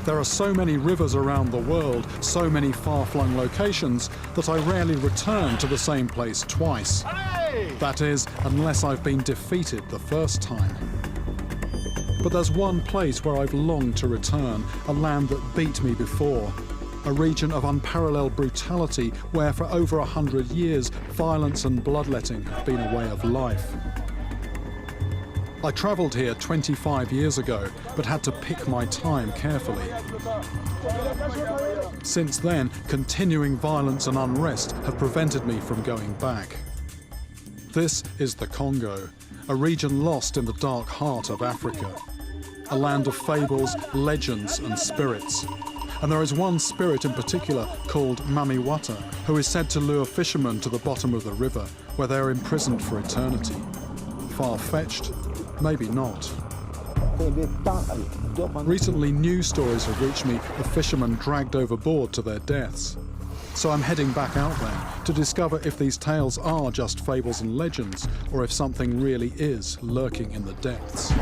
There are so many rivers around the world, so many far-flung locations, that I rarely return to the same place twice. That is, unless I've been defeated the first time. But there's one place where I've longed to return, a land that beat me before. A region of unparalleled brutality where for over 100 years, violence and bloodletting have been a way of life. I travelled here 25 years ago, but had to pick my time carefully. Since then, continuing violence and unrest have prevented me from going back. This is the Congo, a region lost in the dark heart of Africa. A land of fables, legends and spirits. And there is one spirit in particular called Mami Wata, who is said to lure fishermen to the bottom of the river, where they are imprisoned for eternity. Far-fetched? Maybe not. Recently, news stories have reached me of fishermen dragged overboard to their deaths. So I'm heading back out there to discover if these tales are just fables and legends, or if something really is lurking in the depths.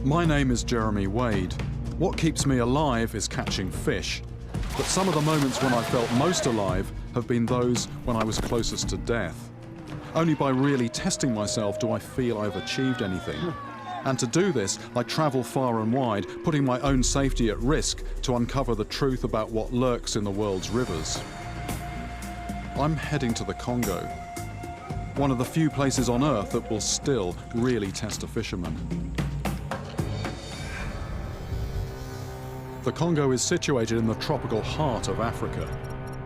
My name is Jeremy Wade. What keeps me alive is catching fish. But some of the moments when I felt most alive have been those when I was closest to death. Only by really testing myself do I feel I've achieved anything. And to do this, I travel far and wide, putting my own safety at risk to uncover the truth about what lurks in the world's rivers. I'm heading to the Congo, one of the few places on Earth that will still really test a fisherman. The Congo is situated in the tropical heart of Africa.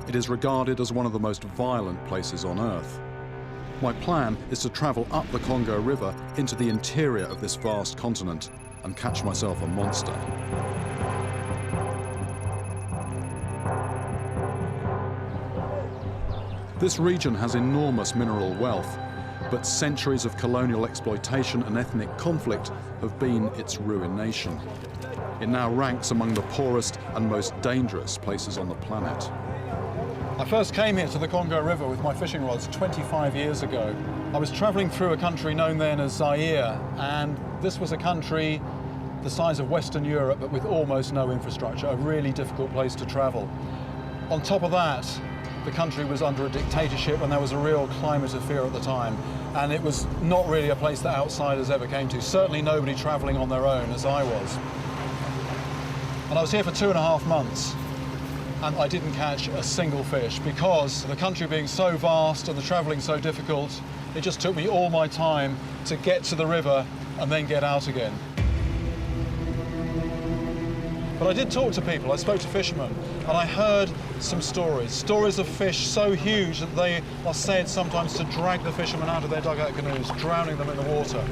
It is regarded as one of the most violent places on Earth. My plan is to travel up the Congo River into the interior of this vast continent and catch myself a monster. This region has enormous mineral wealth, but centuries of colonial exploitation and ethnic conflict have been its ruination. It now ranks among the poorest and most dangerous places on the planet. I first came here to the Congo River with my fishing rods 25 years ago. I was travelling through a country known then as Zaire, and this was a country the size of Western Europe, but with almost no infrastructure, a really difficult place to travel. On top of that, the country was under a dictatorship and there was a real climate of fear at the time. And it was not really a place that outsiders ever came to, certainly nobody travelling on their own as I was. And I was here for 2.5 months, and I didn't catch a single fish because the country being so vast and the travelling so difficult, it just took me all my time to get to the river and then get out again. But I did talk to people, I spoke to fishermen, and I heard some stories of fish so huge that they are said sometimes to drag the fishermen out of their dugout canoes, drowning them in the water.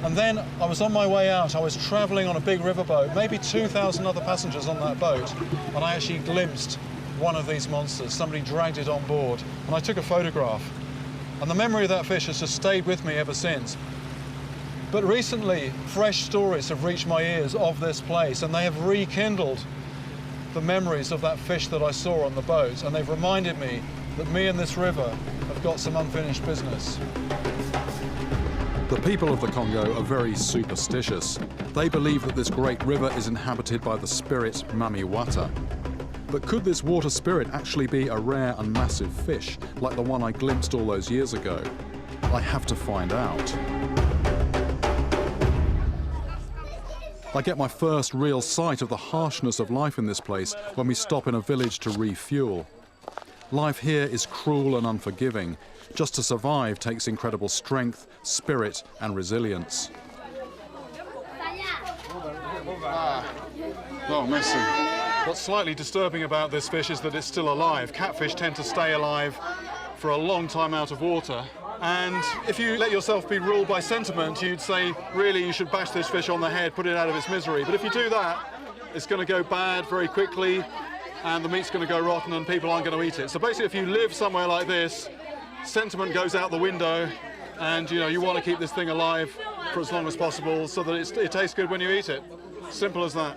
And then I was on my way out, I was travelling on a big riverboat, maybe 2,000 other passengers on that boat, and I actually glimpsed one of these monsters. Somebody dragged it on board, and I took a photograph. And the memory of that fish has just stayed with me ever since. But recently, fresh stories have reached my ears of this place, and they have rekindled the memories of that fish that I saw on the boat, and they've reminded me that me and this river have got some unfinished business. The people of the Congo are very superstitious. They believe that this great river is inhabited by the spirit Mami Wata. But could this water spirit actually be a rare and massive fish, like the one I glimpsed all those years ago? I have to find out. I get my first real sight of the harshness of life in this place when we stop in a village to refuel. Life here is cruel and unforgiving. Just to survive takes incredible strength, spirit, and resilience. Oh, merci. What's slightly disturbing about this fish is that it's still alive. Catfish tend to stay alive for a long time out of water. And if you let yourself be ruled by sentiment, you'd say, really, you should bash this fish on the head, put it out of its misery. But if you do that, it's going to go bad very quickly. and the meat's going to go rotten and people aren't going to eat it. So basically, if you live somewhere like this, sentiment goes out the window, and you want to keep this thing alive for as long as possible so that it tastes good when you eat it. Simple as that.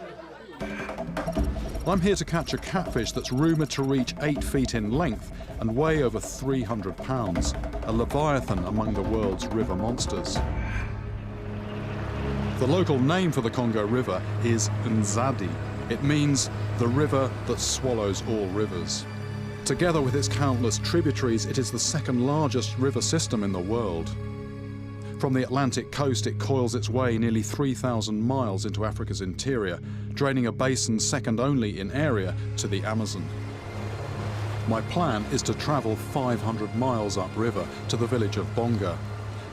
I'm here to catch a catfish that's rumoured to reach 8 feet in length and weigh over 300 pounds, a leviathan among the world's river monsters. The local name for the Congo River is Nzadi. It means the river that swallows all rivers. Together with its countless tributaries, it is the second largest river system in the world. From the Atlantic coast, it coils its way nearly 3,000 miles into Africa's interior, draining a basin second only in area to the Amazon. My plan is to travel 500 miles upriver to the village of Bonga.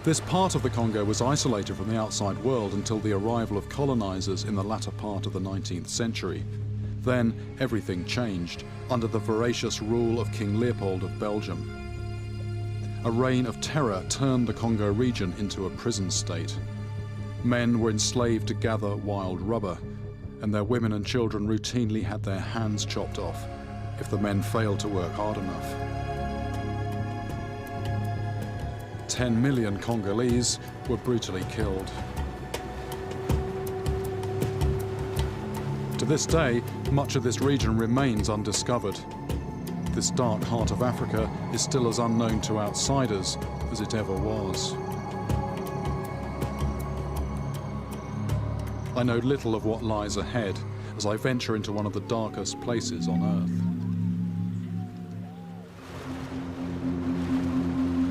This part of the Congo was isolated from the outside world until the arrival of colonizers in the latter part of the 19th century. Then everything changed under the voracious rule of King Leopold of Belgium. A reign of terror turned the Congo region into a prison state. Men were enslaved to gather wild rubber, and their women and children routinely had their hands chopped off if the men failed to work hard enough. 10 million Congolese were brutally killed. To this day, much of this region remains undiscovered. This dark heart of Africa is still as unknown to outsiders as it ever was. I know little of what lies ahead as I venture into one of the darkest places on Earth.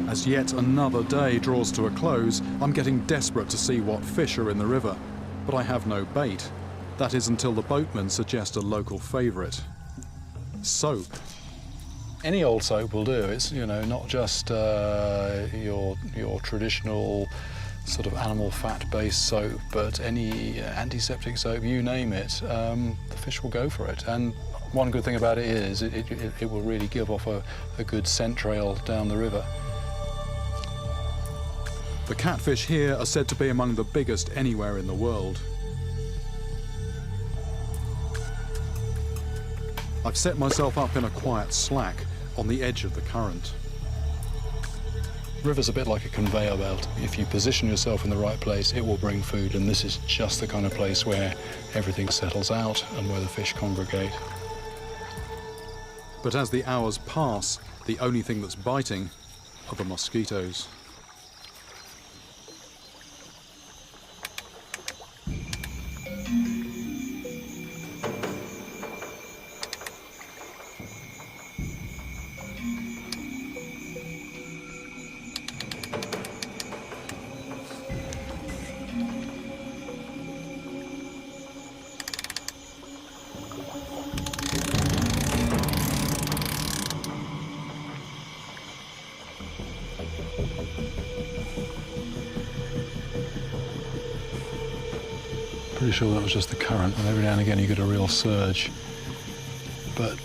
As yet another day draws to a close, I'm getting desperate to see what fish are in the river, but I have no bait. That is until the boatmen suggest a local favourite: soap. Any old soap will do. It's, not just your traditional sort of animal fat-based soap, but any antiseptic soap, you name it, the fish will go for it. And one good thing about it is it will really give off a good scent trail down the river. The catfish here are said to be among the biggest anywhere in the world. I've set myself up in a quiet slack on the edge of the current. The river's a bit like a conveyor belt. If you position yourself in the right place, it will bring food, and this is just the kind of place where everything settles out and where the fish congregate. But as the hours pass, the only thing that's biting are the mosquitoes. Pretty sure that was just the current, and every now and again you get a real surge. But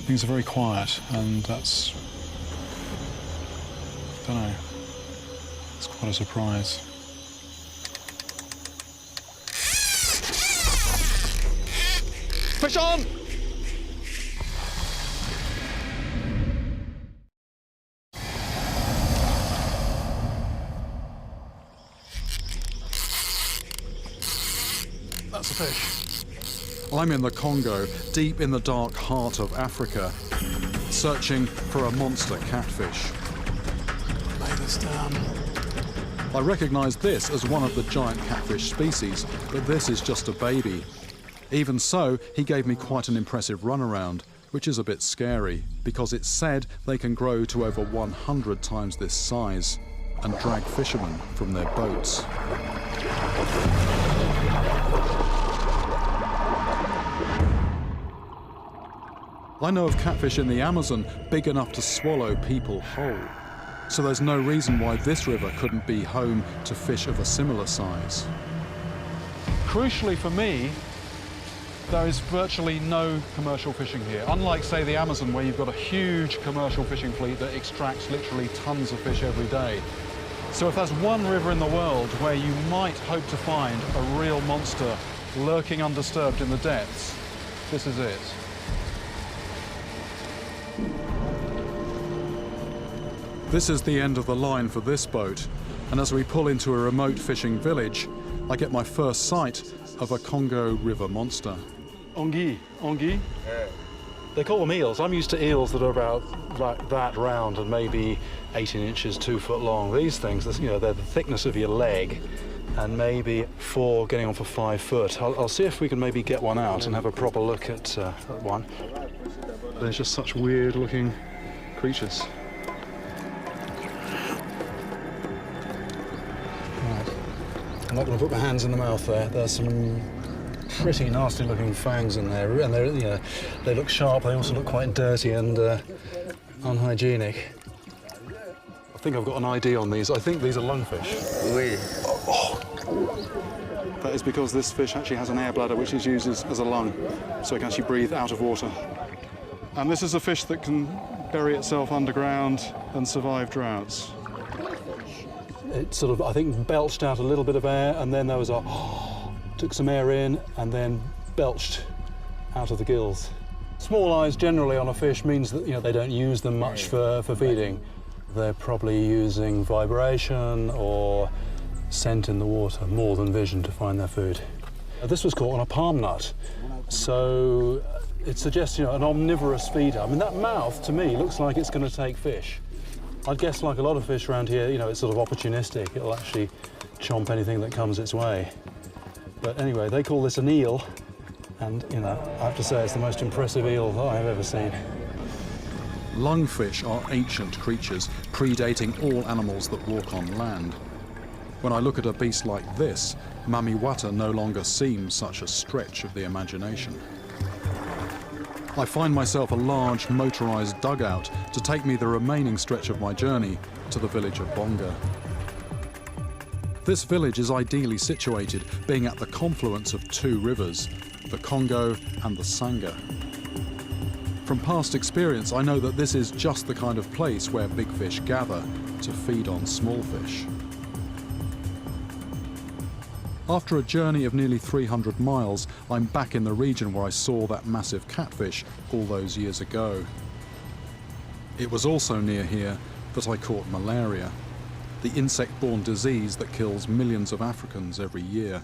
things are very quiet, and that's, I don't know, it's quite a surprise. Fish on! That's a fish. I'm in the Congo, deep in the dark heart of Africa, searching for a monster catfish. Lay this down. I recognise this as one of the giant catfish species, but this is just a baby. Even so, he gave me quite an impressive runaround, which is a bit scary, because it's said they can grow to over 100 times this size and drag fishermen from their boats. I know of catfish in the Amazon big enough to swallow people whole, so there's no reason why this river couldn't be home to fish of a similar size. Crucially for me, there is virtually no commercial fishing here. Unlike, say, the Amazon, where you've got a huge commercial fishing fleet that extracts literally tons of fish every day. So if there's one river in the world where you might hope to find a real monster lurking undisturbed in the depths, this is it. This is the end of the line for this boat, and as we pull into a remote fishing village, I get my first sight of a Congo River monster. Anguille? They call them eels. I'm used to eels that are about like that round and maybe 18 inches, 2 foot long. These things, you know, they're the thickness of your leg and maybe getting on for 5 foot. I'll see if we can maybe get one out and have a proper look at one. They're just such weird looking creatures. I'm not going to put my hands in the mouth there. There's some pretty nasty looking fangs in there, and you know, they look sharp. They also look quite dirty and unhygienic. I think I've got an ID on these. I think these are lungfish. Oui. That is because this fish actually has an air bladder which is used as a lung, so it can actually breathe out of water. And this is a fish that can bury itself underground and survive droughts. It sort of, I think, belched out a little bit of air, and then there was took some air in, and then belched out of the gills. Small eyes generally on a fish means that, you know, they don't use them much for feeding. They're probably using vibration or scent in the water more than vision to find their food. This was caught on a palm nut, so it suggests, you know, an omnivorous feeder. I mean, that mouth to me looks like it's going to take fish. I'd guess, like a lot of fish around here, you know, it's sort of opportunistic. It'll actually chomp anything that comes its way. But anyway, they call this an eel, and, you know, I have to say it's the most impressive eel that I've ever seen. Lungfish are ancient creatures, predating all animals that walk on land. When I look at a beast like this, Mamiwata no longer seems such a stretch of the imagination. I find myself a large motorised dugout to take me the remaining stretch of my journey to the village of Bonga. This village is ideally situated, being at the confluence of 2 rivers, the Congo and the Sanga. From past experience, I know that this is just the kind of place where big fish gather to feed on small fish. After a journey of nearly 300 miles, I'm back in the region where I saw that massive catfish all those years ago. It was also near here that I caught malaria, the insect-borne disease that kills millions of Africans every year.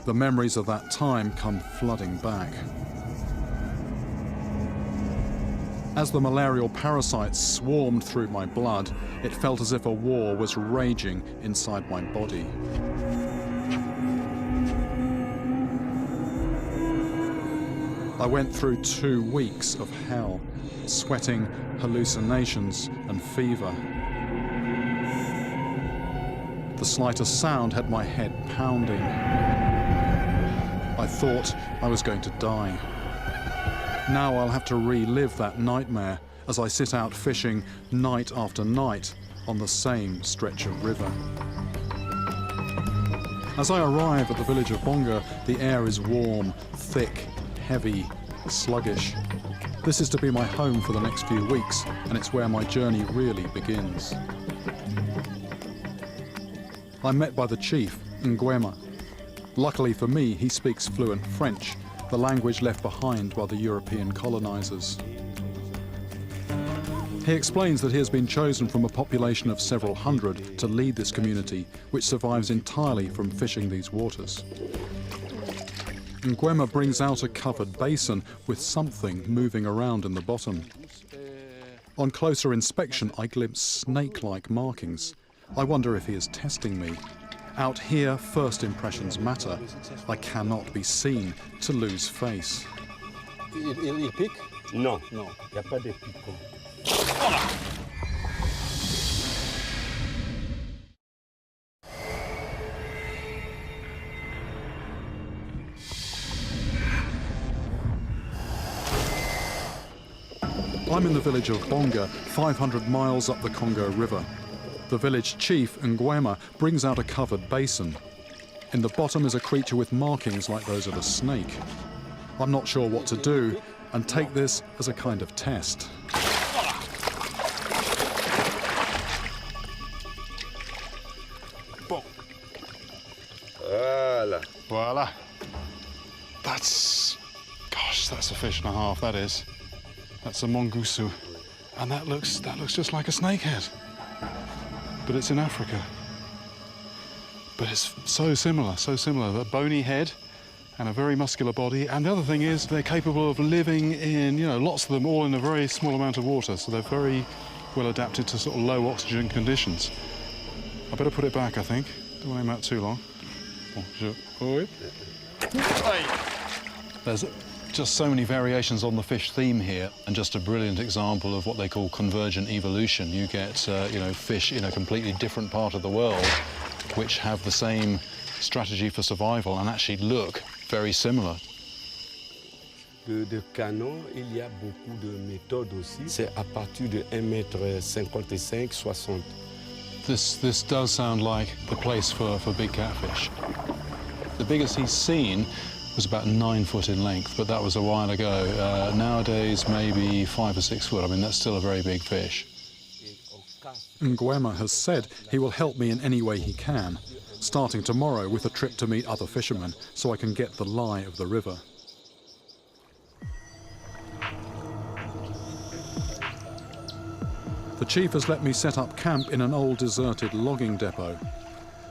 The memories of that time come flooding back. As the malarial parasites swarmed through my blood, it felt as if a war was raging inside my body. I went through 2 weeks of hell, sweating, hallucinations, and fever. The slightest sound had my head pounding. I thought I was going to die. Now I'll have to relive that nightmare as I sit out fishing night after night on the same stretch of river. As I arrive at the village of Bonga, the air is warm, thick, heavy, sluggish. This is to be my home for the next few weeks, and it's where my journey really begins. I'm met by the chief, Nguema. Luckily for me, he speaks fluent French, the language left behind by the European colonizers. He explains that he has been chosen from a population of several hundred to lead this community, which survives entirely from fishing these waters. Nguema brings out a covered basin with something moving around in the bottom. On closer inspection, I glimpse snake-like markings. I wonder if he is testing me. Out here, first impressions matter. I cannot be seen to lose face. Il pique? Non, non, il n'y a pas de piquant. I'm in the village of Bonga, 500 miles up the Congo River. The village chief, Nguema, brings out a covered basin. In the bottom is a creature with markings like those of a snake. I'm not sure what to do, and take this as a kind of test. Voilà. Voila. That's a fish and a half, that is. That's a mongoose, and that looks just like a snakehead, but it's in Africa. But it's so similar, a bony head and a very muscular body. And the other thing is they're capable of living in, lots of them all in a very small amount of water, so they're very well adapted to sort of low oxygen conditions. I better put it back, I think. Don't want him out too long. There's just so many variations on the fish theme here, and just a brilliant example of what they call convergent evolution. You get, fish in a completely different part of the world which have the same strategy for survival and actually look very similar. De canon, il y a beaucoup de méthodes aussi. C'est à partir de 1,55 m, 60. This does sound like the place for big catfish. The biggest he's seen was about 9 foot in length, but that was a while ago. Nowadays, maybe 5 or 6 foot. I mean, that's still a very big fish. Nguema has said he will help me in any way he can, starting tomorrow with a trip to meet other fishermen, so I can get the lie of the river. The chief has let me set up camp in an old deserted logging depot.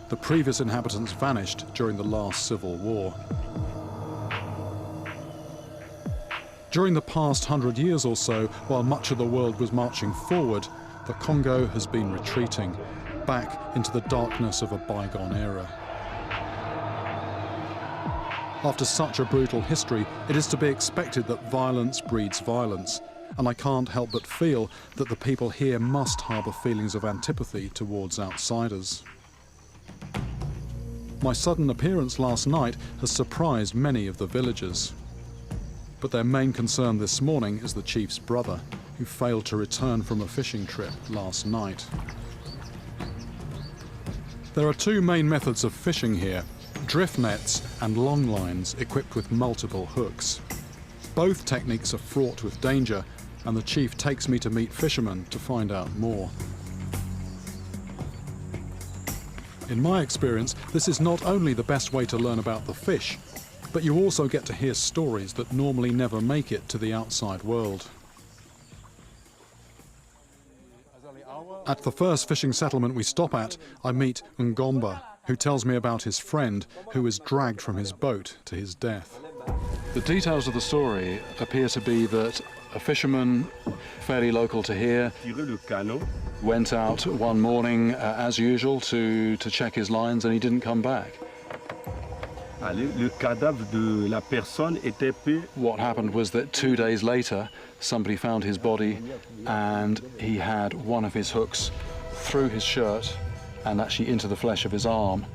The previous inhabitants vanished during the last civil war. During the past 100 years or so, while much of the world was marching forward, the Congo has been retreating, back into the darkness of a bygone era. After such a brutal history, it is to be expected that violence breeds violence, and I can't help but feel that the people here must harbour feelings of antipathy towards outsiders. My sudden appearance last night has surprised many of the villagers. But their main concern this morning is the chief's brother, who failed to return from a fishing trip last night. There are two main methods of fishing here: drift nets and long lines equipped with multiple hooks. Both techniques are fraught with danger, and the chief takes me to meet fishermen to find out more. In my experience, this is not only the best way to learn about the fish, but you also get to hear stories that normally never make it to the outside world. At the first fishing settlement we stop at, I meet Ngomba, who tells me about his friend who was dragged from his boat to his death. The details of the story appear to be that a fisherman fairly local to here went out one morning as usual to check his lines, and he didn't come back. What happened was that 2 days later somebody found his body, and he had one of his hooks through his shirt and actually into the flesh of his arm.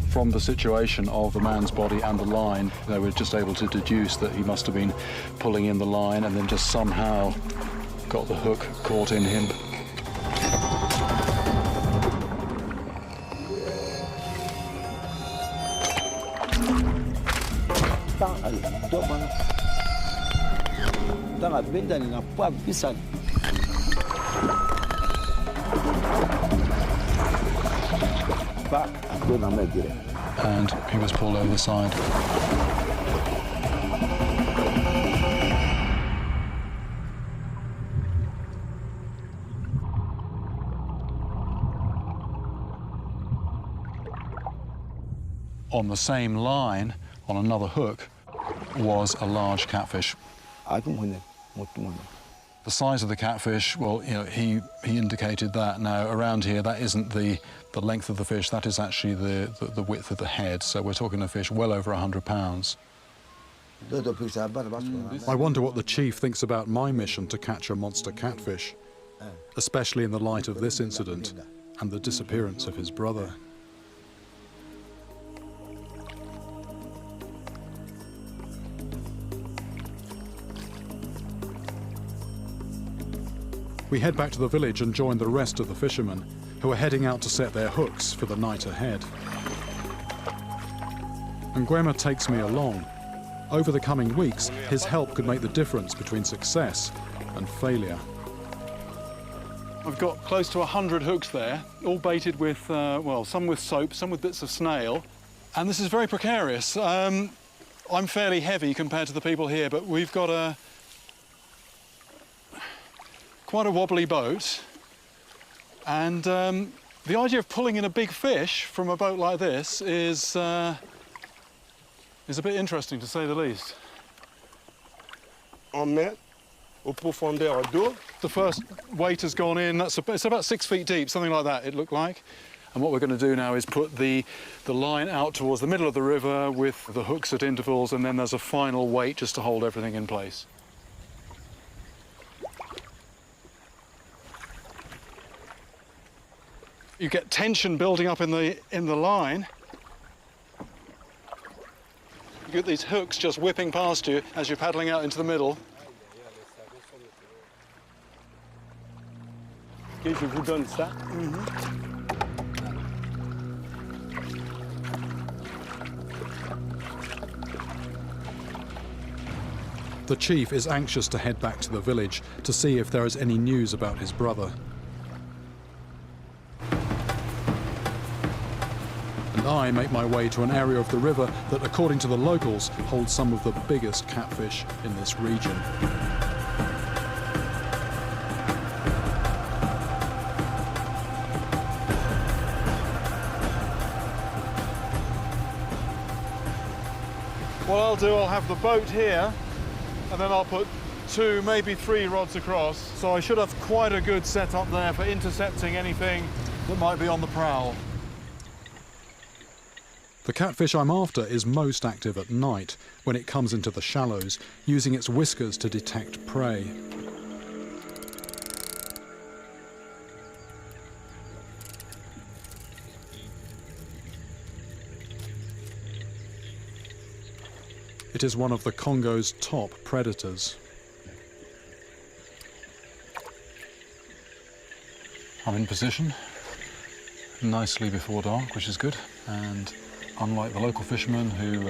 From the situation of the man's body and the line, they were just able to deduce that he must have been pulling in the line and then just somehow got the hook caught in him. And he was pulled over the side. On the same line, on another hook, was a large catfish. The size of the catfish, well, he indicated that. Now, around here, that isn't the length of the fish, that is actually the width of the head, so we're talking a fish well over 100 pounds. I wonder what the chief thinks about my mission to catch a monster catfish, especially in the light of this incident and the disappearance of his brother. We head back to the village and join the rest of the fishermen, who are heading out to set their hooks for the night ahead. Nguema takes me along. Over the coming weeks, his help could make the difference between success and failure. I've got close to 100 hooks there, all baited with, well, some with soap, some with bits of snail, and this is very precarious. I'm fairly heavy compared to the people here, but we've got quite a wobbly boat, and the idea of pulling in a big fish from a boat like this is a bit interesting, to say the least. On met au profondeur d'eau. The first weight has gone in. It's about 6 feet deep, something like that, it looked like. And what we're going to do now is put the line out towards the middle of the river with the hooks at intervals, and then there's a final weight just to hold everything in place. You get tension building up in the line. You get these hooks just whipping past you as you're paddling out into the middle. Okay, je vous donne ça. The chief is anxious to head back to the village to see if there is any news about his brother. And I make my way to an area of the river that, according to the locals, holds some of the biggest catfish in this region. What I'll do, I'll have the boat here, and then I'll put 2, maybe 3 rods across. So I should have quite a good setup there for intercepting anything that might be on the prowl. The catfish I'm after is most active at night, when it comes into the shallows, using its whiskers to detect prey. It is one of the Congo's top predators. I'm in position, nicely before dark, which is good. And unlike the local fishermen who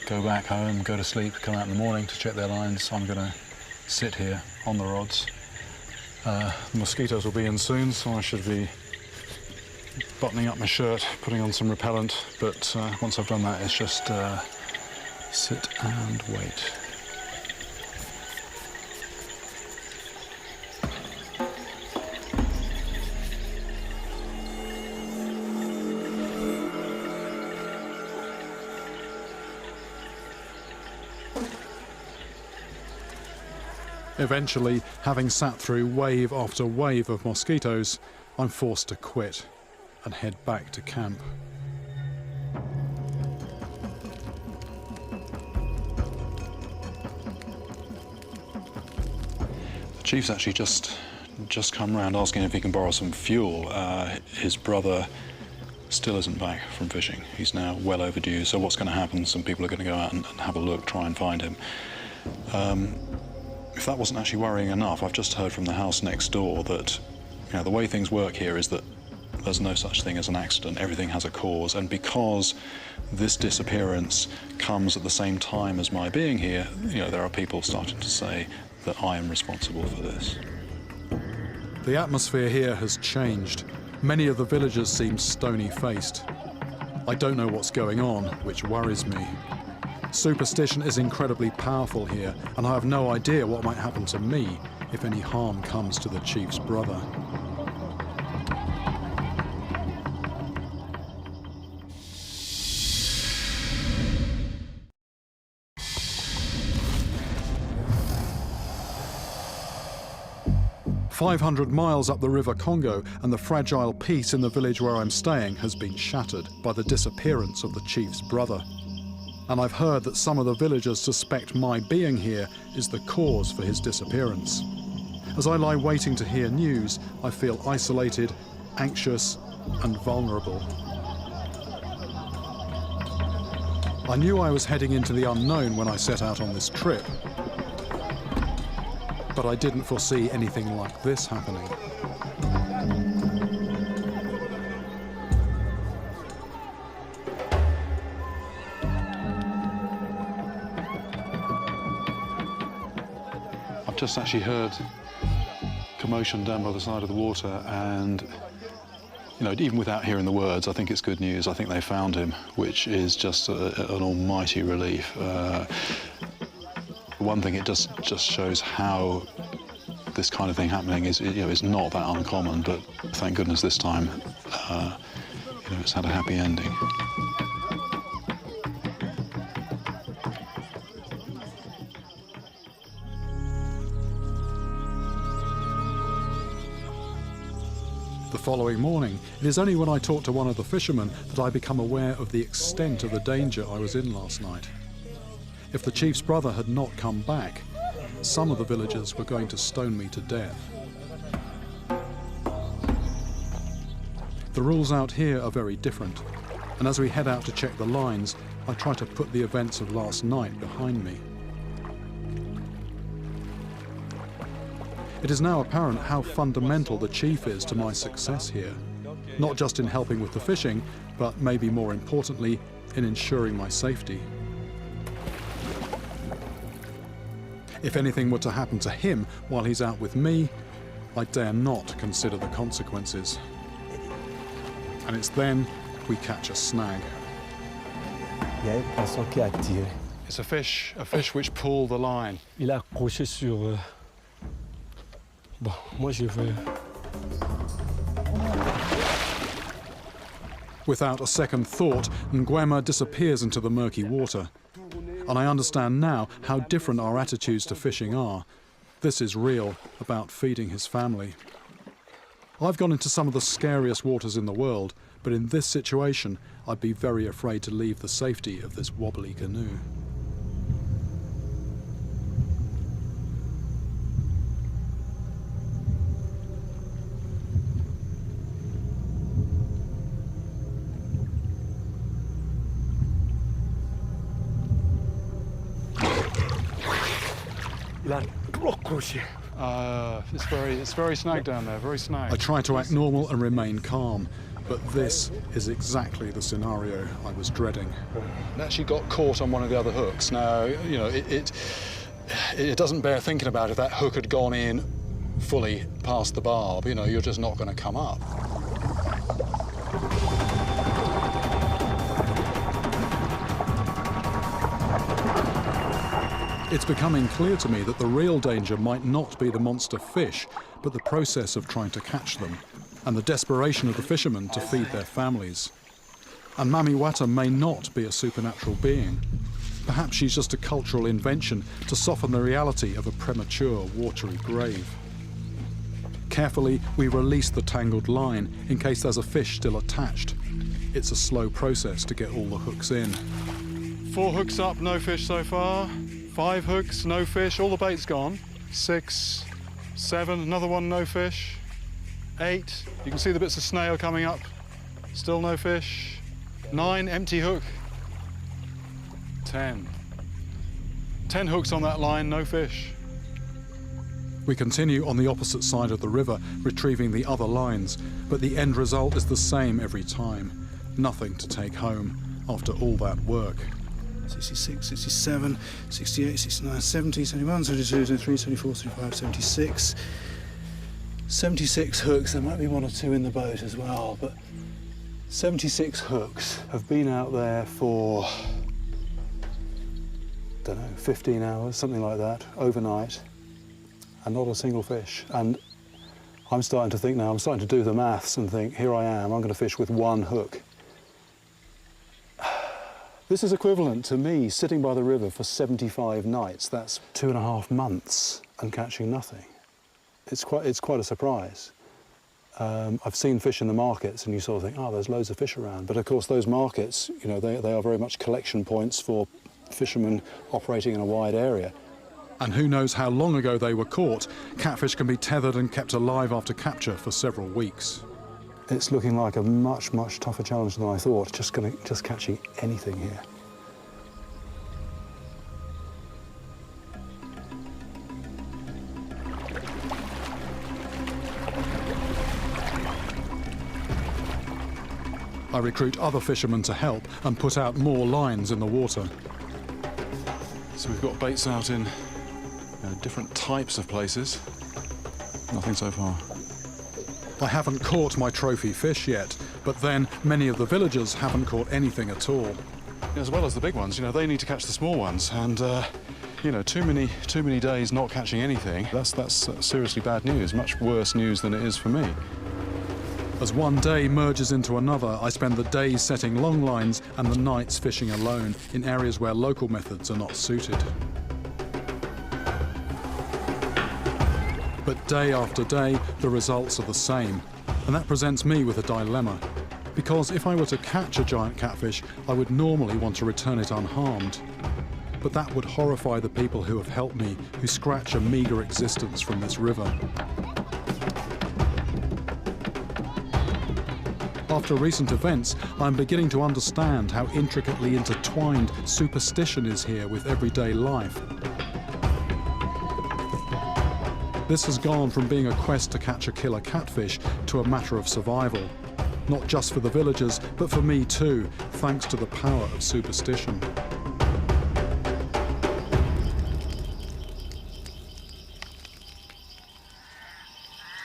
go back home, go to sleep, come out in the morning to check their lines, I'm going to sit here on the rods. The mosquitoes will be in soon, so I should be buttoning up my shirt, putting on some repellent. But once I've done that, it's just sit and wait. Eventually, having sat through wave after wave of mosquitoes, I'm forced to quit and head back to camp. The chief's actually just come round asking if he can borrow some fuel. His brother still isn't back from fishing. He's now well overdue, so what's going to happen? Some people are going to go out and have a look, try and find him. If that wasn't actually worrying enough, I've just heard from the house next door that, you know, the way things work here is that there's no such thing as an accident. Everything has a cause, and because this disappearance comes at the same time as my being here, you know, there are people starting to say that I am responsible for this. The atmosphere here has changed. Many of the villagers seem stony-faced. I don't know what's going on, which worries me. Superstition is incredibly powerful here, and I have no idea what might happen to me if any harm comes to the chief's brother. "500 miles up the River Congo, and the fragile peace in the village where I'm staying has been shattered by the disappearance of the chief's brother. And I've heard that some of the villagers suspect my being here is the cause for his disappearance. As I lie waiting to hear news, I feel isolated, anxious, and vulnerable. I knew I was heading into the unknown when I set out on this trip, but I didn't foresee anything like this happening. I've just actually heard commotion down by the side of the water, and You know, even without hearing the words, I think it's good news. I think they found him, which is just an almighty relief. One thing, it just shows how this kind of thing happening is, you know, it's not that uncommon, but thank goodness this time, you know, it's had a happy ending. The following morning, it is only when I talk to one of the fishermen that I become aware of the extent of the danger I was in last night. If the chief's brother had not come back, some of the villagers were going to stone me to death. The rules out here are very different, and as we head out to check the lines, I try to put the events of last night behind me. It is now apparent how fundamental the chief is to my success here, not just in helping with the fishing, but maybe more importantly, in ensuring my safety. If anything were to happen to him while he's out with me, I dare not consider the consequences. And it's then we catch a snag. It's a fish which pulled the line. Il a accroché sur... Bon, moi je veux... Without a second thought, Nguema disappears into the murky water. And I understand now how different our attitudes to fishing are. This is real, about feeding his family. I've gone into some of the scariest waters in the world, but in this situation, I'd be very afraid to leave the safety of this wobbly canoe. It's very snag down there, very snag. I try to act normal and remain calm, but this is exactly the scenario I was dreading. It actually got caught on one of the other hooks. Now, you know, it doesn't bear thinking about if that hook had gone in fully past the barb. You know, you're just not going to come up. It's becoming clear to me that the real danger might not be the monster fish, but the process of trying to catch them, and the desperation of the fishermen to feed their families. And Mami Wata may not be a supernatural being. Perhaps she's just a cultural invention to soften the reality of a premature, watery grave. Carefully, we release the tangled line in case there's a fish still attached. It's a slow process to get all the hooks in. 4 hooks up, no fish so far. 5 hooks, no fish, all the bait's gone. 6, 7, another one, no fish. 8, you can see the bits of snail coming up. Still no fish. 9, empty hook. 10. 10 hooks on that line, no fish. We continue on the opposite side of the river, retrieving the other lines, but the end result is the same every time. Nothing to take home after all that work. 66, 67, 68, 69, 70, 71, 72, 73, 74, 75, 76. 76 hooks. There might be 1 or 2 in the boat as well, but 76 hooks have been out there for, don't know, 15 hours, something like that, overnight, and not a single fish. And I'm starting to think now, I'm starting to do the maths and think, here I am, I'm going to fish with 1 hook. This is equivalent to me sitting by the river for 75 nights. That's 2.5 months and catching nothing. It's quite a surprise. I've seen fish in the markets and you sort of think, oh, there's loads of fish around. But of course those markets, you know, they are very much collection points for fishermen operating in a wide area. And who knows how long ago they were caught. Catfish can be tethered and kept alive after capture for several weeks. It's looking like a much, much tougher challenge than I thought, just catching anything here. I recruit other fishermen to help and put out more lines in the water. So we've got baits out in different types of places. Nothing so far. I haven't caught my trophy fish yet, but then many of the villagers haven't caught anything at all. As well as the big ones, they need to catch the small ones, and too many days not catching anything. That's seriously bad news, much worse news than it is for me. As one day merges into another, I spend the days setting long lines and the nights fishing alone in areas where local methods are not suited. But day after day, the results are the same, and that presents me with a dilemma. Because if I were to catch a giant catfish, I would normally want to return it unharmed. But that would horrify the people who have helped me, who scratch a meagre existence from this river. After recent events, I'm beginning to understand how intricately intertwined superstition is here with everyday life. This has gone from being a quest to catch a killer catfish to a matter of survival. Not just for the villagers, but for me too, thanks to the power of superstition.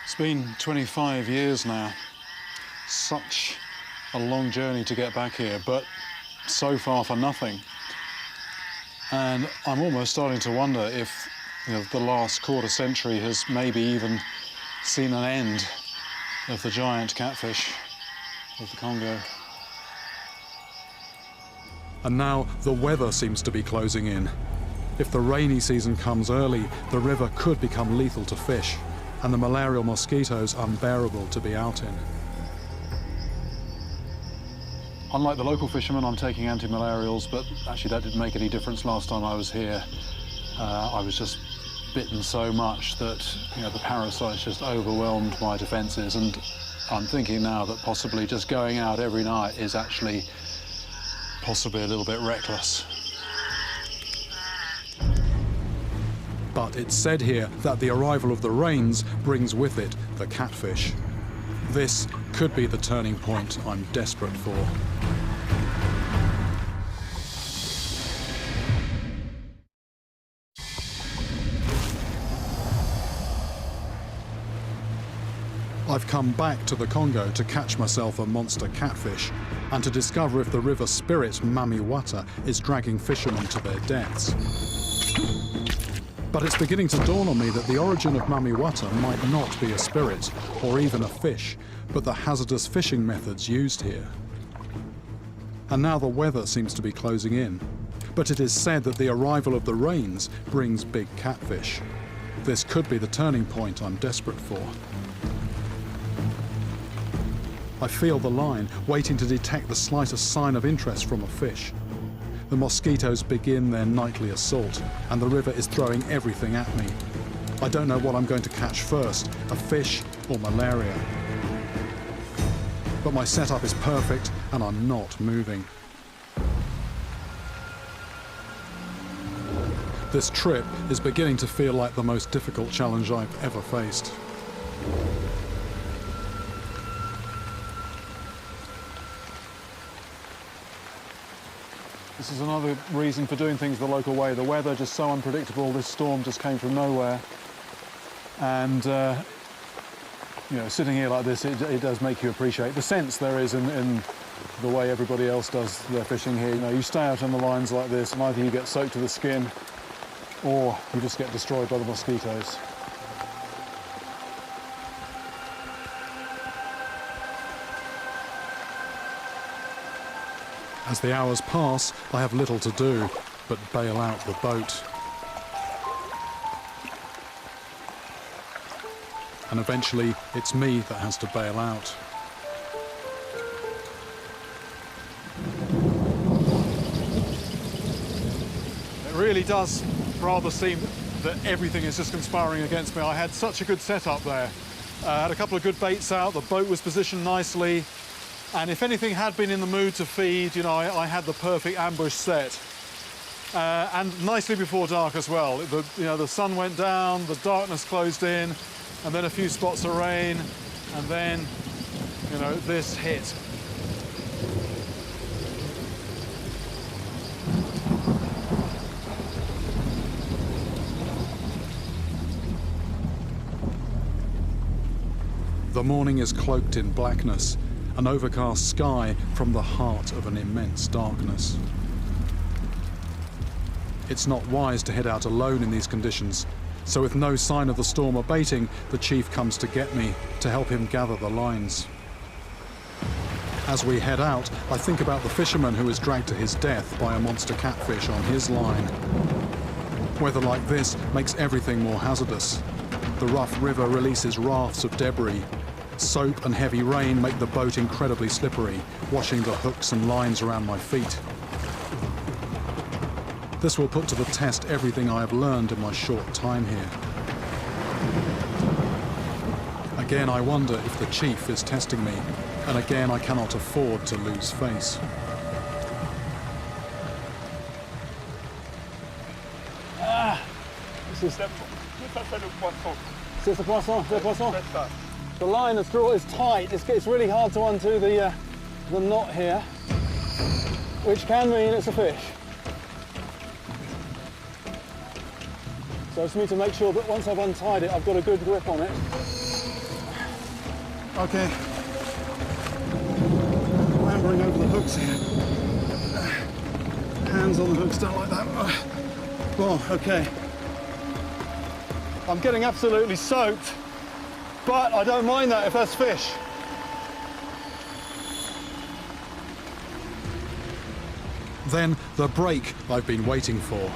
It's been 25 years now. Such a long journey to get back here, but so far for nothing. And I'm almost starting to wonder if the last quarter century has maybe even seen an end of the giant catfish of the Congo. And now the weather seems to be closing in. If the rainy season comes early, the river could become lethal to fish, and the malarial mosquitoes unbearable to be out in. Unlike the local fishermen, I'm taking anti-malarials, but actually that didn't make any difference last time I was here. I was just bitten so much that the parasites just overwhelmed my defences, and I'm thinking now that possibly just going out every night is actually possibly a little bit reckless. But it's said here that the arrival of the rains brings with it the catfish. This could be the turning point I'm desperate for. I've come back to the Congo to catch myself a monster catfish and to discover if the river spirit Mami Wata is dragging fishermen to their deaths. But it's beginning to dawn on me that the origin of Mami Wata might not be a spirit or even a fish, but the hazardous fishing methods used here. And now the weather seems to be closing in. But it is said that the arrival of the rains brings big catfish. This could be the turning point I'm desperate for. I feel the line, waiting to detect the slightest sign of interest from a fish. The mosquitoes begin their nightly assault, and the river is throwing everything at me. I don't know what I'm going to catch first, a fish or malaria. But my setup is perfect, and I'm not moving. This trip is beginning to feel like the most difficult challenge I've ever faced. This is another reason for doing things the local way. The weather just so unpredictable. This storm just came from nowhere. And, sitting here like this, it does make you appreciate the sense there is in the way everybody else does their fishing here. You stay out on the lines like this, and either you get soaked to the skin, or you just get destroyed by the mosquitoes. As the hours pass, I have little to do but bail out the boat. And eventually, it's me that has to bail out. It really does rather seem that everything is just conspiring against me. I had such a good setup there. I had a couple of good baits out, the boat was positioned nicely. And if anything had been in the mood to feed, I had the perfect ambush set. And nicely before dark as well. The sun went down, the darkness closed in, and then a few spots of rain, and then, this hit. The The morning is cloaked in blackness, an overcast sky from the heart of an immense darkness. It's not wise to head out alone in these conditions, so with no sign of the storm abating, the chief comes to get me to help him gather the lines. As we head out, I think about the fisherman who was dragged to his death by a monster catfish on his line. Weather like this makes everything more hazardous. The rough river releases rafts of debris. Soap and heavy rain make the boat incredibly slippery, washing the hooks and lines around my feet. This will put to the test everything I have learned in my short time here. Again, I wonder if the chief is testing me, and again I cannot afford to lose face. C'est le poisson, c'est le poisson. The line is tight. It's really hard to undo the knot here, which can mean it's a fish. So I just need to make sure that once I've untied it, I've got a good grip on it. Okay. Clambering over the hooks here. Hands on the hooks, don't like that. Oh, okay. I'm getting absolutely soaked, but I don't mind that if there's fish. Then the break I've been waiting for.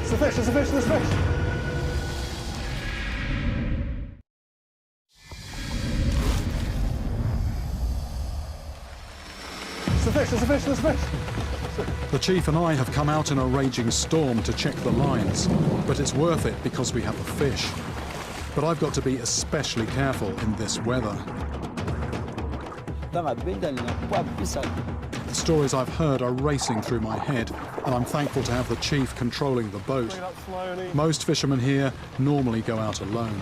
It's a fish, there's a fish, there's a fish. There's a fish, there's a fish, there's a fish. The chief and I have come out in a raging storm to check the lines, but it's worth it because we have the fish. But I've got to be especially careful in this weather. The stories I've heard are racing through my head, and I'm thankful to have the chief controlling the boat. Most fishermen here normally go out alone.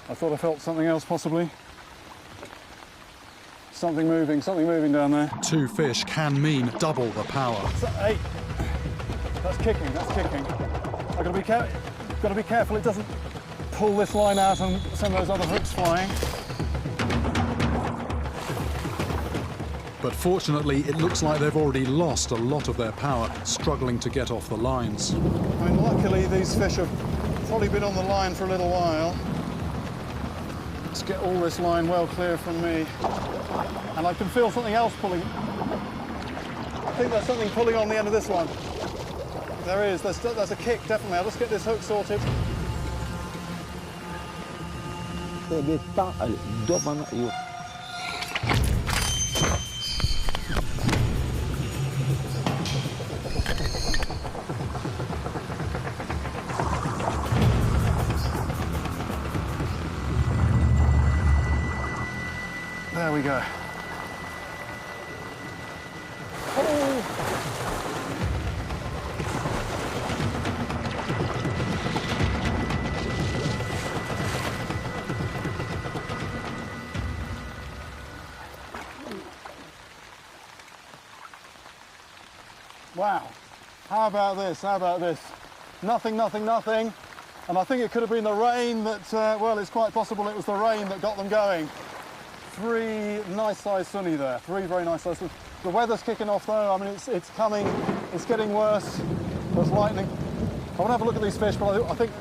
I thought I felt something else possibly. Something moving down there. Two fish can mean double the power. Hey, that's kicking, that's kicking. I've got to be careful it doesn't pull this line out and send those other hooks flying. But fortunately, it looks like they've already lost a lot of their power, struggling to get off the lines. I mean, luckily these fish have probably been on the line for a little while. Let's get all this line well clear from me. And I can feel something else pulling. I think there's something pulling on the end of this one. There is, there's a kick, definitely. I'll just get this hook sorted. There we go. Oh. Wow. How about this? How about this? Nothing, nothing, nothing. And I think it could have been the rain that, well, it's quite possible it was the rain that got them going. Three nice-sized sunny there. Three very nice-sized sunny. The weather's kicking off though. I mean, it's coming. It's getting worse. There's lightning. I want to have a look at these fish, but I think,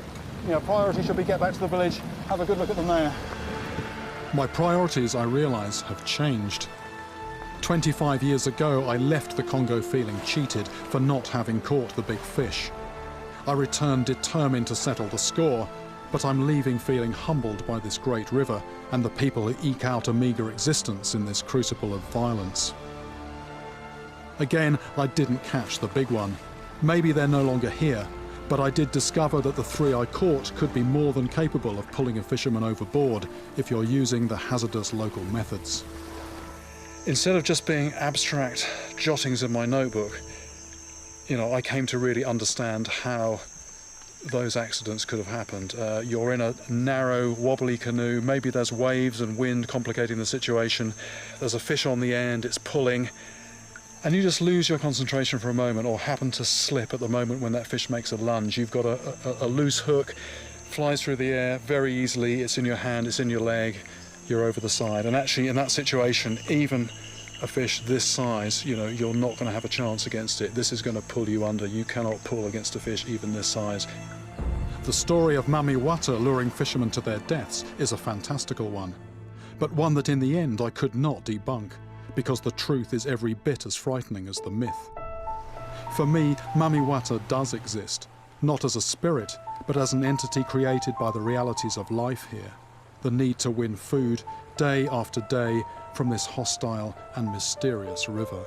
you know, priority should be get back to the village, have a good look at them there. My priorities, I realise, have changed. 25 years ago, I left the Congo feeling cheated for not having caught the big fish. I returned determined to settle the score, but I'm leaving feeling humbled by this great river and the people who eke out a meagre existence in this crucible of violence. Again, I didn't catch the big one. Maybe they're no longer here, but I did discover that the three I caught could be more than capable of pulling a fisherman overboard if you're using the hazardous local methods. Instead of just being abstract jottings in my notebook, you know, I came to really understand how those accidents could have happened. You're in a narrow, wobbly canoe, maybe there's waves and wind complicating the situation, there's a fish on the end, it's pulling, and you just lose your concentration for a moment or happen to slip at the moment when that fish makes a lunge. You've got a loose hook, flies through the air very easily, it's in your hand, it's in your leg, you're over the side. And actually in that situation, even a fish this size, you know, you're not going to have a chance against it. This is going to pull you under. You cannot pull against a fish even this size. The story of Mami Wata luring fishermen to their deaths is a fantastical one, but one that in the end I could not debunk, because the truth is every bit as frightening as the myth. For me, Mami Wata does exist, not as a spirit, but as an entity created by the realities of life here. The need to win food, day after day, from this hostile and mysterious river.